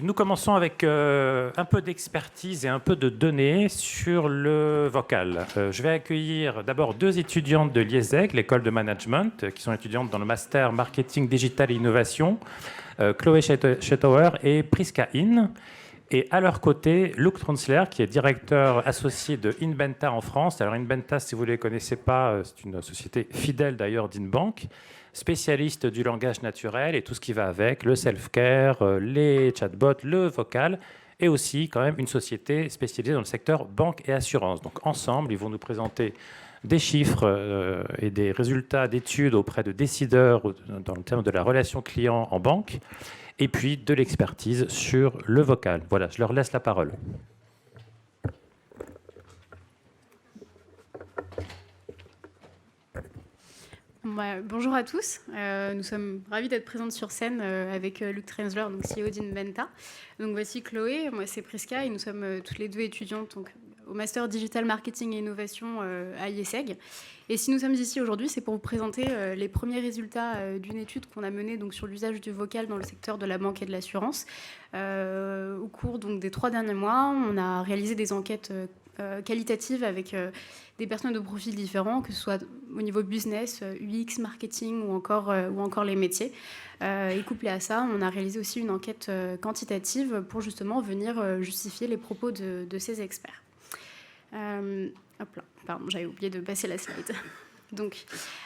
Nous commençons avec un peu d'expertise et un peu de données sur le vocal. Je vais accueillir d'abord deux étudiantes de l'IESEG, l'école de management, qui sont étudiantes dans le master marketing digital et innovation, Chloé Chetauer et Priska In. Et à leur côté, Luc Tronsler, qui est directeur associé de Inventa en France. Alors Inventa, si vous ne les connaissez pas, c'est une société fidèle d'ailleurs d'Inbank, spécialiste du langage naturel et tout ce qui va avec, le self-care, les chatbots, le vocal, et aussi quand même une société spécialisée dans le secteur banque et assurance. Donc ensemble, ils vont nous présenter des chiffres et des résultats d'études auprès de décideurs dans le terme de la relation client en banque, et puis de l'expertise sur le vocal. Voilà, je leur laisse la parole. Bonjour à tous, nous sommes ravis d'être présentes sur scène avec Luc Trenzler, donc CEO d'Inventa. Donc voici Chloé, moi c'est Priska et nous sommes toutes les deux étudiantes donc, au Master Digital Marketing et Innovation à IESEG. Et si nous sommes ici aujourd'hui, c'est pour vous présenter les premiers résultats d'une étude qu'on a menée donc, sur l'usage du vocal dans le secteur de la banque et de l'assurance. Au cours donc, des 3 derniers mois, on a réalisé des enquêtes qualitatives avec des personnes de profils différents, que ce soit au niveau business, UX, marketing ou encore les métiers. Et couplé à ça, on a réalisé aussi une enquête quantitative pour justement venir justifier les propos de ces experts. Hop là, pardon, j'avais oublié de passer la slide. Donc,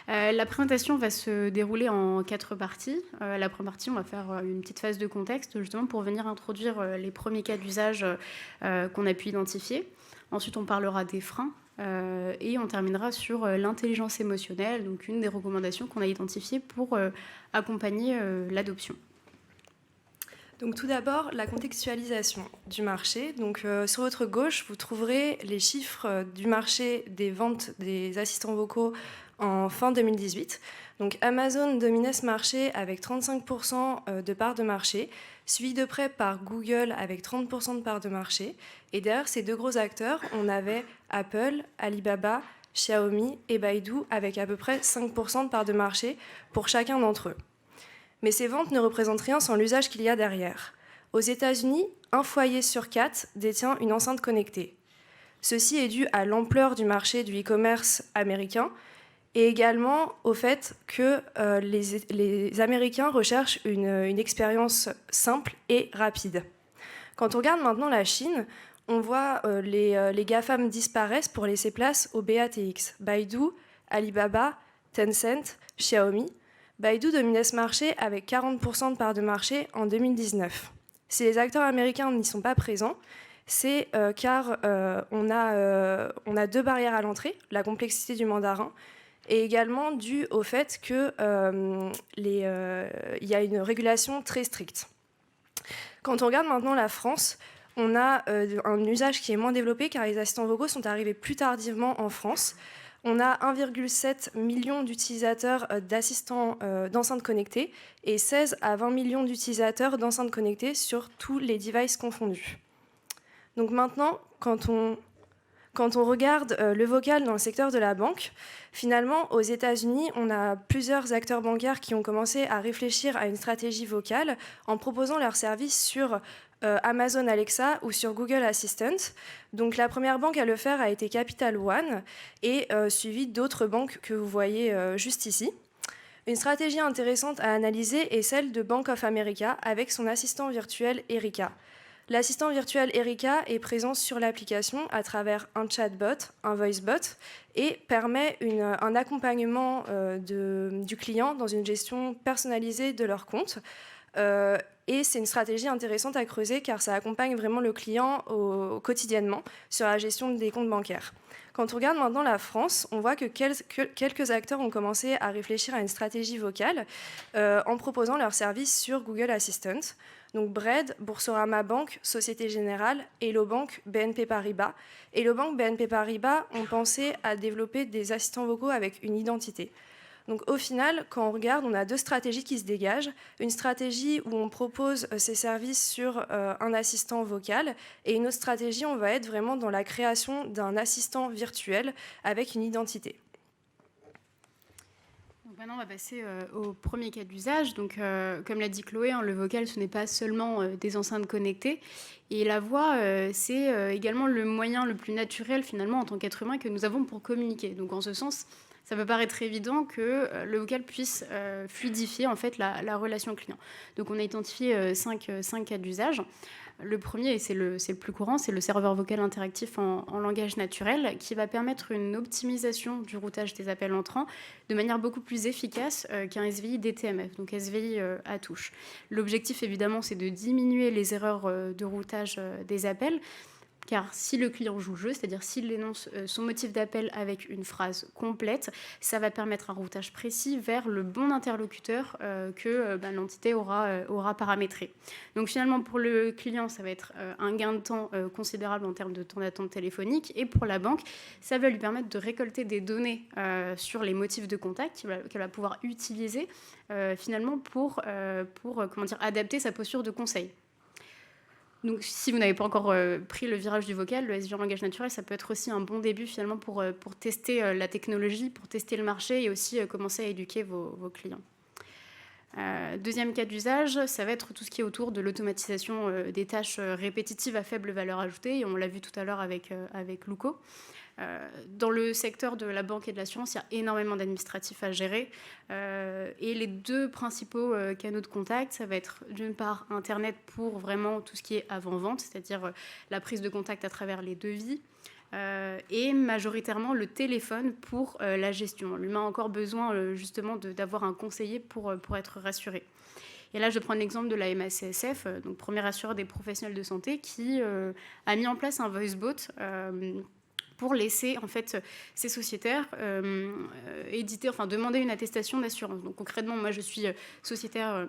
la présentation va se dérouler en 4 parties. La première partie, on va faire une petite phase de contexte, justement pour venir introduire les premiers cas d'usage qu'on a pu identifier. Ensuite, on parlera des freins et on terminera sur l'intelligence émotionnelle, donc une des recommandations qu'on a identifiées pour accompagner l'adoption. Donc tout d'abord, la contextualisation du marché. Donc sur votre gauche, vous trouverez les chiffres du marché des ventes des assistants vocaux en fin 2018. Donc Amazon dominait ce marché avec 35% de part de marché, suivi de près par Google avec 30% de part de marché. Et derrière ces deux gros acteurs, on avait Apple, Alibaba, Xiaomi et Baidu avec à peu près 5% de part de marché pour chacun d'entre eux. Mais ces ventes ne représentent rien sans l'usage qu'il y a derrière. Aux États-Unis, un foyer sur 4 détient une enceinte connectée. Ceci est dû à l'ampleur du marché du e-commerce américain et également au fait que les Américains recherchent une expérience simple et rapide. Quand on regarde maintenant la Chine, on voit les GAFAM disparaissent pour laisser place aux BATX, Baidu, Alibaba, Tencent, Xiaomi. Baidu dominait ce marché avec 40% de part de marché en 2019. Si les acteurs américains n'y sont pas présents, c'est car on a 2 barrières à l'entrée, la complexité du mandarin, et également dû au fait qu'il y a une régulation très stricte. Quand on regarde maintenant la France, on a un usage qui est moins développé car les assistants vocaux sont arrivés plus tardivement en France. On a 1,7 million d'utilisateurs d'assistants d'enceintes connectées et 16 à 20 millions d'utilisateurs d'enceintes connectées sur tous les devices confondus. Donc maintenant, quand on regarde le vocal dans le secteur de la banque, finalement, aux États-Unis, on a plusieurs acteurs bancaires qui ont commencé à réfléchir à une stratégie vocale en proposant leurs services sur Amazon Alexa ou sur Google Assistant. Donc la première banque à le faire a été Capital One et suivi d'autres banques que vous voyez juste ici. Une stratégie intéressante à analyser est celle de Bank of America avec son assistant virtuel Erika. L'assistant virtuel Erika est présent sur l'application à travers un chatbot, un voicebot, et permet un accompagnement du client dans une gestion personnalisée de leur compte. Et c'est une stratégie intéressante à creuser car ça accompagne vraiment le client quotidiennement sur la gestion des comptes bancaires. Quand on regarde maintenant la France, on voit que quelques acteurs ont commencé à réfléchir à une stratégie vocale en proposant leurs services sur Google Assistant. Donc Bread, Boursorama Bank, Société Générale, Hello Bank, BNP Paribas. Hello Bank, BNP Paribas ont pensé à développer des assistants vocaux avec une identité. Donc au final, quand on regarde, on a 2 stratégies qui se dégagent. Une stratégie où on propose ces services sur un assistant vocal et une autre stratégie, on va être vraiment dans la création d'un assistant virtuel avec une identité. Maintenant, on va passer au premier cas d'usage. Donc, comme l'a dit Chloé, le vocal, ce n'est pas seulement des enceintes connectées. Et la voix, c'est également le moyen le plus naturel, finalement, en tant qu'être humain, que nous avons pour communiquer. Donc, en ce sens, ça peut paraître évident que le vocal puisse fluidifier, en fait, la relation client. Donc, on a identifié 5 cas d'usage. Le premier, et c'est le plus courant, c'est le serveur vocal interactif en langage naturel qui va permettre une optimisation du routage des appels entrants de manière beaucoup plus efficace qu'un SVI DTMF, donc SVI à touche. L'objectif, évidemment, c'est de diminuer les erreurs de routage des appels, car si le client joue jeu, c'est-à-dire s'il énonce son motif d'appel avec une phrase complète, ça va permettre un routage précis vers le bon interlocuteur que l'entité aura paramétré. Donc finalement, pour le client, ça va être un gain de temps considérable en termes de temps d'attente téléphonique, et pour la banque, ça va lui permettre de récolter des données sur les motifs de contact qu'elle va pouvoir utiliser finalement pour adapter sa posture de conseil. Donc, si vous n'avez pas encore pris le virage du vocal, le SVI en langage naturel, ça peut être aussi un bon début finalement pour tester la technologie, pour tester le marché et aussi commencer à éduquer vos clients. Deuxième cas d'usage, ça va être tout ce qui est autour de l'automatisation des tâches répétitives à faible valeur ajoutée. Et on l'a vu tout à l'heure avec Luco. Dans le secteur de la banque et de l'assurance, il y a énormément d'administratifs à gérer. Et les deux principaux canaux de contact, ça va être d'une part Internet pour vraiment tout ce qui est avant-vente, c'est-à-dire la prise de contact à travers les devis, et majoritairement le téléphone pour la gestion. L'humain a encore besoin justement d'avoir un conseiller pour être rassuré. Et là, je prends l'exemple de la MACSF, donc premier assureur des professionnels de santé, qui a mis en place un voicebot pour laisser en fait ces sociétaires demander une attestation d'assurance. Donc concrètement, moi je suis sociétaire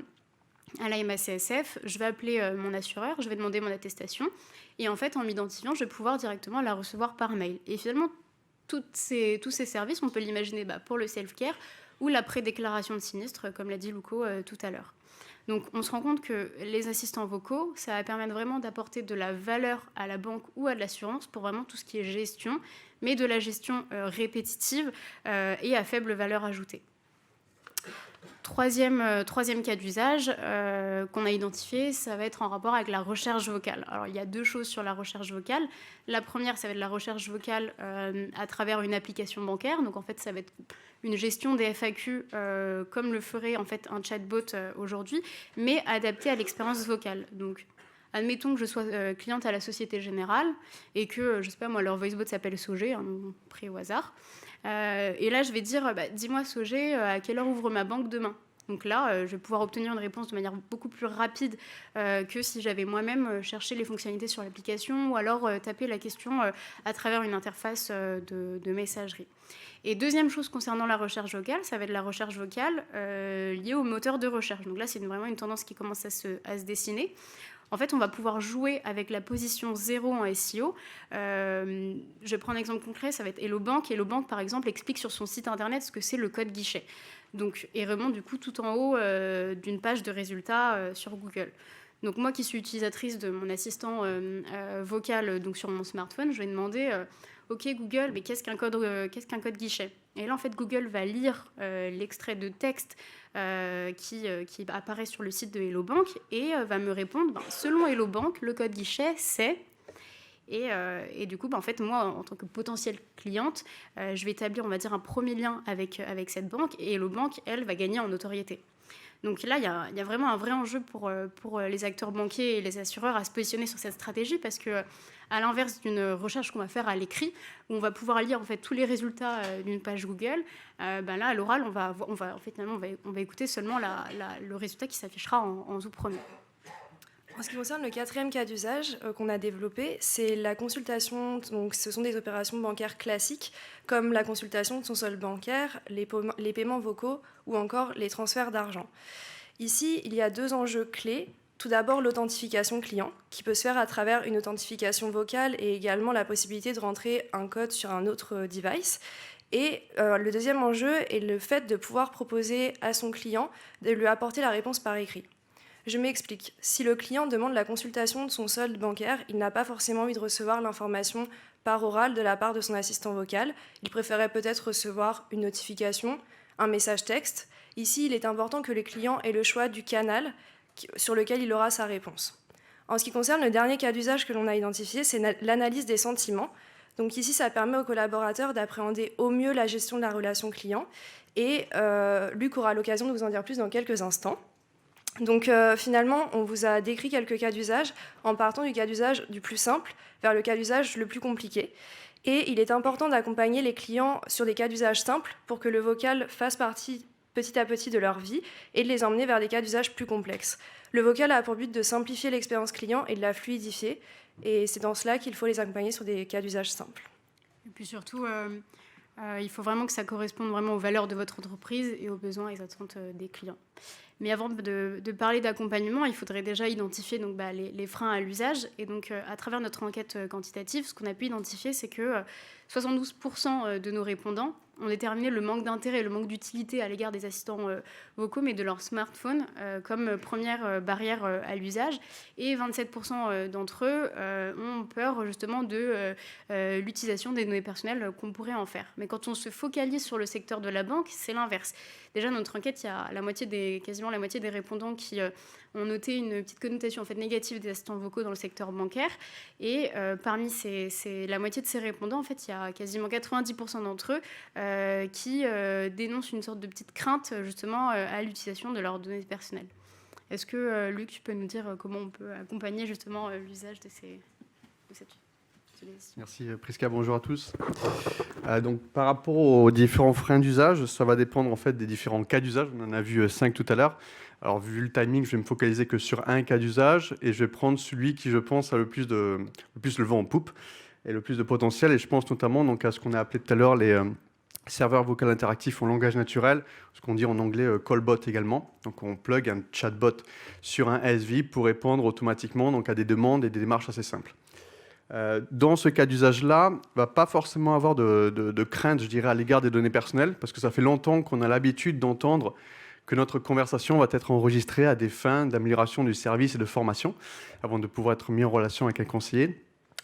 à la MACSF, je vais appeler mon assureur, je vais demander mon attestation, et en fait en m'identifiant, je vais pouvoir directement la recevoir par mail. Et finalement, tous ces services, on peut l'imaginer pour le self-care ou la pré-déclaration de sinistre, comme l'a dit Luco tout à l'heure. Donc on se rend compte que les assistants vocaux, ça va permettre vraiment d'apporter de la valeur à la banque ou à l'assurance pour vraiment tout ce qui est gestion, mais de la gestion répétitive et à faible valeur ajoutée. Troisième cas d'usage qu'on a identifié, ça va être en rapport avec la recherche vocale. Alors, il y a deux choses sur la recherche vocale. La première, ça va être la recherche vocale à travers une application bancaire. Donc, en fait, ça va être une gestion des FAQ comme le ferait en fait un chatbot aujourd'hui, mais adapté à l'expérience vocale. Donc, admettons que je sois cliente à la Société Générale et que, je sais pas moi, leur voicebot s'appelle Sogé, pris au hasard. Et là, je vais dire, dis-moi Sogé, à quelle heure ouvre ma banque demain ? Donc là, je vais pouvoir obtenir une réponse de manière beaucoup plus rapide que si j'avais moi-même cherché les fonctionnalités sur l'application ou alors tapé la question à travers une interface de messagerie. Et deuxième chose concernant la recherche vocale, ça va être la recherche vocale liée au moteur de recherche. Donc là, c'est vraiment une tendance qui commence à se dessiner. En fait, on va pouvoir jouer avec la position 0 en SEO. Je prends un exemple concret, ça va être Hello Bank. Hello Bank, par exemple, explique sur son site internet ce que c'est le code guichet. Donc, et remonte du coup tout en haut d'une page de résultats sur Google. Donc moi qui suis utilisatrice de mon assistant vocal donc sur mon smartphone, je vais demander OK Google, mais qu'est-ce qu'un code guichet ? Et là en fait Google va lire l'extrait de texte qui apparaît sur le site de Hello Bank et va me répondre selon Hello Bank, le code guichet c'est... Et du coup, en fait, moi, en tant que potentielle cliente, je vais établir, on va dire, un premier lien avec cette banque et Hello Bank, elle, va gagner en notoriété. Donc là, il y a vraiment un vrai enjeu pour les acteurs banquiers et les assureurs à se positionner sur cette stratégie parce que, à l'inverse d'une recherche qu'on va faire à l'écrit, où on va pouvoir lire en fait tous les résultats d'une page Google, là, à l'oral, on va écouter seulement le résultat qui s'affichera en tout premier. En ce qui concerne le quatrième cas d'usage qu'on a développé, c'est la consultation. Donc, ce sont des opérations bancaires classiques, comme la consultation de son solde bancaire, les paiements vocaux ou encore les transferts d'argent. Ici, il y a deux enjeux clés. Tout d'abord, l'authentification client, qui peut se faire à travers une authentification vocale et également la possibilité de rentrer un code sur un autre device. Et le deuxième enjeu est le fait de pouvoir proposer à son client de lui apporter la réponse par écrit. Je m'explique. Si le client demande la consultation de son solde bancaire, il n'a pas forcément envie de recevoir l'information par oral de la part de son assistant vocal. Il préférait peut-être recevoir une notification, un message texte. Ici, il est important que le client ait le choix du canal sur lequel il aura sa réponse. En ce qui concerne le dernier cas d'usage que l'on a identifié, c'est l'analyse des sentiments. Donc ici, ça permet aux collaborateurs d'appréhender au mieux la gestion de la relation client. Et Luc aura l'occasion de vous en dire plus dans quelques instants. Donc finalement, on vous a décrit quelques cas d'usage en partant du cas d'usage du plus simple vers le cas d'usage le plus compliqué. Et il est important d'accompagner les clients sur des cas d'usage simples pour que le vocal fasse partie petit à petit de leur vie et de les emmener vers des cas d'usage plus complexes. Le vocal a pour but de simplifier l'expérience client et de la fluidifier. Et c'est dans cela qu'il faut les accompagner sur des cas d'usage simples. Et puis surtout, il faut vraiment que ça corresponde vraiment aux valeurs de votre entreprise et aux besoins et aux attentes des clients. Mais avant de parler d'accompagnement, il faudrait déjà identifier donc, les freins à l'usage. Et donc, à travers notre enquête quantitative, ce qu'on a pu identifier, c'est que 72% de nos répondants ont déterminé le manque d'intérêt, le manque d'utilité à l'égard des assistants vocaux, mais de leur smartphone, comme première barrière à l'usage. Et 27% d'entre eux ont peur justement de l'utilisation des données personnelles qu'on pourrait en faire. Mais quand on se focalise sur le secteur de la banque, c'est l'inverse. Déjà, dans notre enquête, il y a quasiment la moitié des répondants qui ont noté une petite connotation en fait, négative des assistants vocaux dans le secteur bancaire. Et parmi la moitié de ces répondants, en fait, il y a quasiment 90% d'entre eux qui dénoncent une sorte de petite crainte justement à l'utilisation de leurs données personnelles. Est-ce que, Luc, tu peux nous dire comment on peut accompagner justement l'usage de cette Merci Prisca, bonjour à tous. Donc, par rapport aux différents freins d'usage, ça va dépendre en fait des différents cas d'usage. On en a vu 5 tout à l'heure. Alors, vu le timing, je vais me focaliser que sur un cas d'usage et je vais prendre celui qui, je pense, a le plus le vent en poupe et le plus de potentiel. Et je pense notamment donc, à ce qu'on a appelé tout à l'heure les serveurs vocaux interactifs en langage naturel, ce qu'on dit en anglais callbot également. Donc, on plug un chatbot sur un ASV pour répondre automatiquement donc, à des demandes et des démarches assez simples. Dans ce cas d'usage-là, il ne va pas forcément avoir de crainte, je dirais, à l'égard des données personnelles, parce que ça fait longtemps qu'on a l'habitude d'entendre que notre conversation va être enregistrée à des fins d'amélioration du service et de formation, avant de pouvoir être mis en relation avec un conseiller.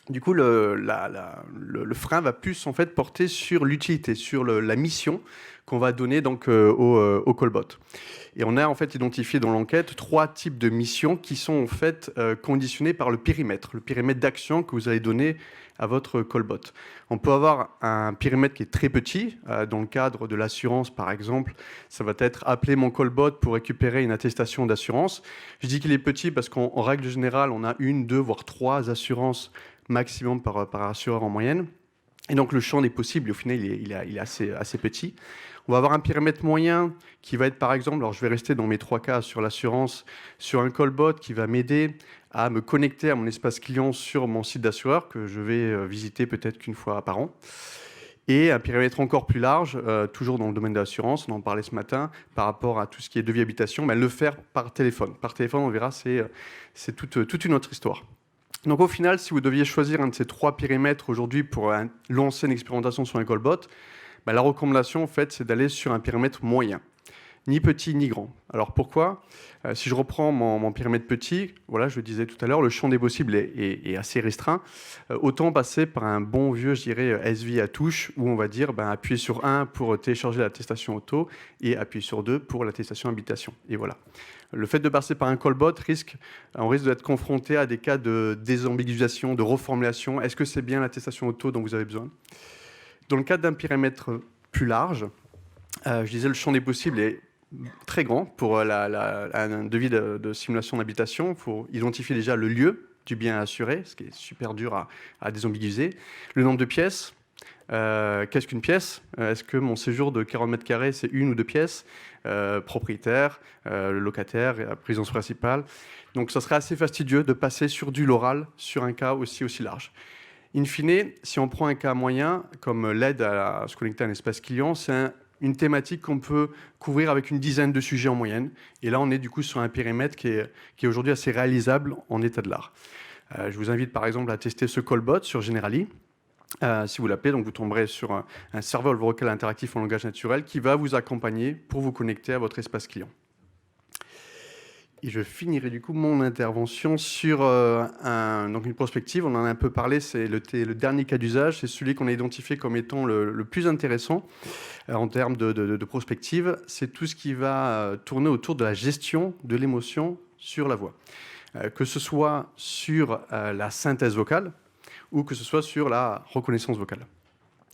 Du coup, le frein va plus en fait porter sur l'utilité, sur la mission qu'on va donner donc au callbot. Et on a en fait identifié dans l'enquête 3 types de missions qui sont en fait conditionnées par le périmètre d'action que vous allez donner à votre callbot. On peut avoir un périmètre qui est très petit. Dans le cadre de l'assurance, par exemple, ça va être appeler mon callbot pour récupérer une attestation d'assurance. Je dis qu'il est petit parce qu'en règle générale, on a 1, 2, voire 3 assurances maximum par assureur en moyenne. Et donc, le champ des possibles, au final, il est assez petit. On va avoir un périmètre moyen qui va être, par exemple, alors je vais rester dans mes 3 cas sur l'assurance, sur un callbot qui va m'aider à me connecter à mon espace client sur mon site d'assureur que je vais visiter peut-être qu'une fois par an. Et un périmètre encore plus large, toujours dans le domaine de l'assurance, on en parlait ce matin, par rapport à tout ce qui est devis habitation, mais le faire par téléphone. Par téléphone, on verra, c'est toute une autre histoire. Donc au final, si vous deviez choisir un de ces 3 périmètres aujourd'hui pour lancer une expérimentation sur un callbot, la recommandation, en fait, c'est d'aller sur un périmètre moyen. Ni petit, ni grand. Alors pourquoi ? Si je reprends mon périmètre petit, voilà, je le disais tout à l'heure, le champ des possibles est assez restreint. Autant passer par un bon vieux, je dirais, SV à touche, où on va dire appuyer sur 1 pour télécharger l'attestation auto et appuyer sur 2 pour l'attestation habitation. Et voilà. Le fait de passer par un callbot on risque d'être confronté à des cas de désambiguïsation, de reformulation. Est-ce que c'est bien l'attestation auto dont vous avez besoin ? Dans le cadre d'un périmètre plus large, je disais le champ des possibles est très grand pour un devis de simulation d'habitation. Il faut identifier déjà le lieu du bien assuré, ce qui est super dur à désambiguïser. Le nombre de pièces. Qu'est-ce qu'une pièce ? Est-ce que mon séjour de 40 mètres carrés, c'est 1 ou 2 pièces ? Propriétaire, le locataire, la résidence principale. Donc, ça serait assez fastidieux de passer sur du l'oral sur un cas aussi large. In fine, si on prend un cas moyen, comme l'aide à se connecter à un espace client, c'est une thématique qu'on peut couvrir avec une dizaine de sujets en moyenne. Et là, on est du coup sur un périmètre qui est aujourd'hui assez réalisable en état de l'art. Je vous invite par exemple à tester ce callbot sur Generali. Si vous l'appelez, donc vous tomberez sur un serveur vocal interactif en langage naturel qui va vous accompagner pour vous connecter à votre espace client. Et je finirai du coup mon intervention sur donc une prospective. On en a un peu parlé, c'est le dernier cas d'usage. C'est celui qu'on a identifié comme étant le plus intéressant en termes de prospective. C'est tout ce qui va tourner autour de la gestion de l'émotion sur la voix. Que ce soit sur la synthèse vocale ou que ce soit sur la reconnaissance vocale.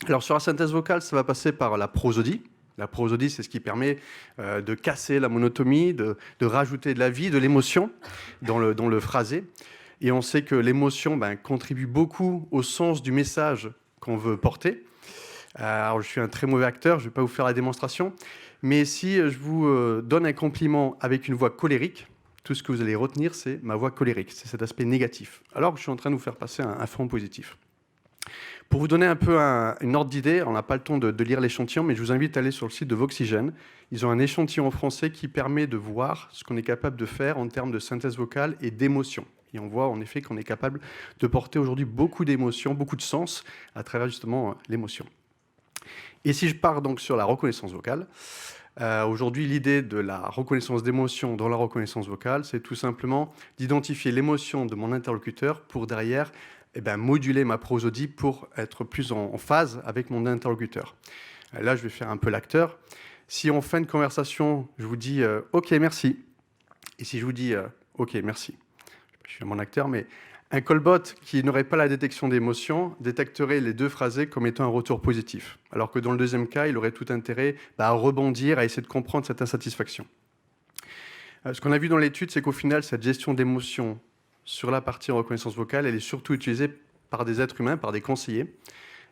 Alors sur la synthèse vocale, ça va passer par la prosodie. La prosodie, c'est ce qui permet de casser la monotonie, de rajouter de la vie, de l'émotion dans le phrasé. Et on sait que l'émotion contribue beaucoup au sens du message qu'on veut porter. Alors je suis un très mauvais acteur, je ne vais pas vous faire la démonstration. Mais si je vous donne un compliment avec une voix colérique, tout ce que vous allez retenir, c'est ma voix colérique. C'est cet aspect négatif. Alors que je suis en train de vous faire passer un front positif. Pour vous donner un peu une ordre d'idée, on n'a pas le temps de lire l'échantillon, mais je vous invite à aller sur le site de Voxygène. Ils ont un échantillon en français qui permet de voir ce qu'on est capable de faire en termes de synthèse vocale et d'émotion. Et on voit en effet qu'on est capable de porter aujourd'hui beaucoup d'émotions, beaucoup de sens à travers justement l'émotion. Et si je pars donc sur la reconnaissance vocale, aujourd'hui l'idée de la reconnaissance d'émotion dans la reconnaissance vocale, c'est tout simplement d'identifier l'émotion de mon interlocuteur pour derrière moduler ma prosodie pour être plus en phase avec mon interlocuteur. Là, je vais faire un peu l'acteur. Si en fin de conversation, je vous dis « Ok, merci », et si je vous dis « Ok, merci », je suis mon acteur, mais un callbot qui n'aurait pas la détection d'émotion détecterait les deux phrasés comme étant un retour positif, alors que dans le deuxième cas, il aurait tout intérêt à rebondir, à essayer de comprendre cette insatisfaction. Ce qu'on a vu dans l'étude, c'est qu'au final, cette gestion d'émotion sur la partie reconnaissance vocale, elle est surtout utilisée par des êtres humains, par des conseillers.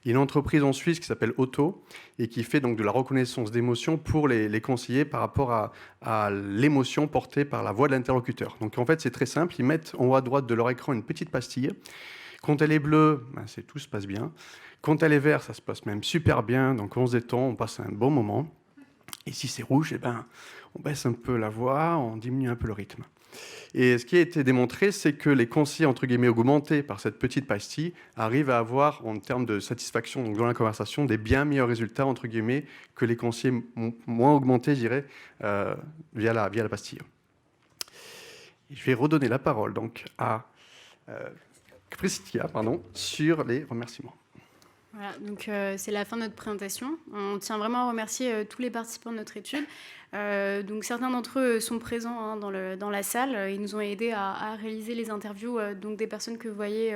Il y a une entreprise en Suisse qui s'appelle Otto et qui fait donc de la reconnaissance d'émotion pour les conseillers par rapport à l'émotion portée par la voix de l'interlocuteur. Donc en fait, c'est très simple. Ils mettent en haut à droite de leur écran une petite pastille. Quand elle est bleue, tout se passe bien. Quand elle est verte, ça se passe même super bien. Donc on se détend, on passe un bon moment. Et si c'est rouge, on baisse un peu la voix, on diminue un peu le rythme. Et ce qui a été démontré, c'est que les conseillers, entre guillemets, augmentés par cette petite pastille, arrivent à avoir, en termes de satisfaction donc dans la conversation, des bien meilleurs résultats, entre guillemets, que les conseillers moins augmentés, je dirais, via la pastille. Et je vais redonner la parole donc à Prisca, sur les remerciements. Voilà, donc c'est la fin de notre présentation. On tient vraiment à remercier tous les participants de notre étude. Donc certains d'entre eux sont présents dans la salle. Ils nous ont aidés à réaliser les interviews donc des personnes que vous voyez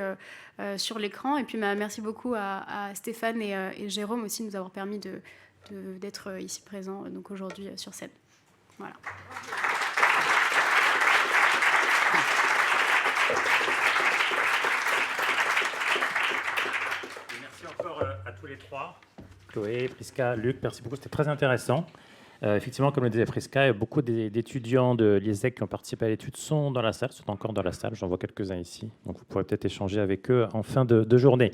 sur l'écran. Et puis merci beaucoup à Stéphane et Jérôme aussi de nous avoir permis d'être ici présents donc aujourd'hui sur scène. Voilà. À tous les trois, Chloé, Prisca, Luc, merci beaucoup, c'était très intéressant. Effectivement, comme le disait Prisca, beaucoup d'étudiants de l'IESEG qui ont participé à l'étude sont dans la salle, sont encore dans la salle, j'en vois quelques-uns ici, donc vous pourrez peut-être échanger avec eux en fin de journée.